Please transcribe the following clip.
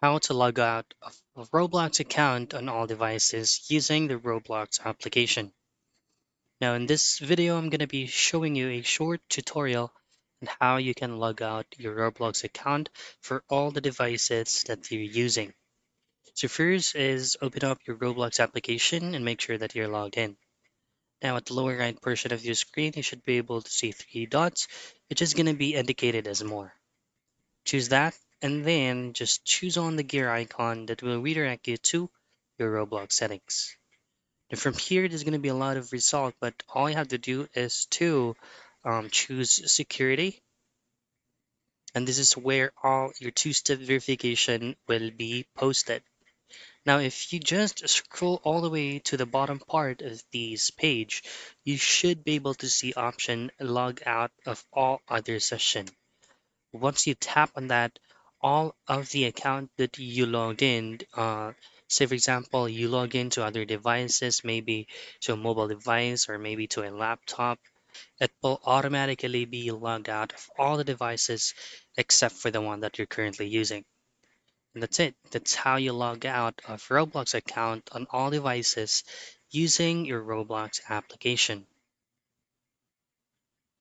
How to log out of a Roblox account on all devices using the Roblox application. Now in this video, I'm going to be showing you a short tutorial on how you can log out your Roblox account for all the devices that you're using. So first is open up your Roblox application and make sure that you're logged in. Now at the lower right portion of your screen, you should be able to see three dots, which is going to be indicated as more. Choose that, and then just choose on the gear icon that will redirect you to your Roblox settings. And from here, there's going to be a lot of results, but all you have to do is to choose security, and this is where all your two-step verification will be posted. Now, if you just scroll all the way to the bottom part of this page, you should be able to see option log out of all other session. Once you tap on that, all of the account that you logged in, say for example, you log into other devices, maybe to a mobile device or maybe to a laptop, it will automatically be logged out of all the devices except for the one that you're currently using. And that's it. That's how you log out of Roblox account on all devices using your Roblox application.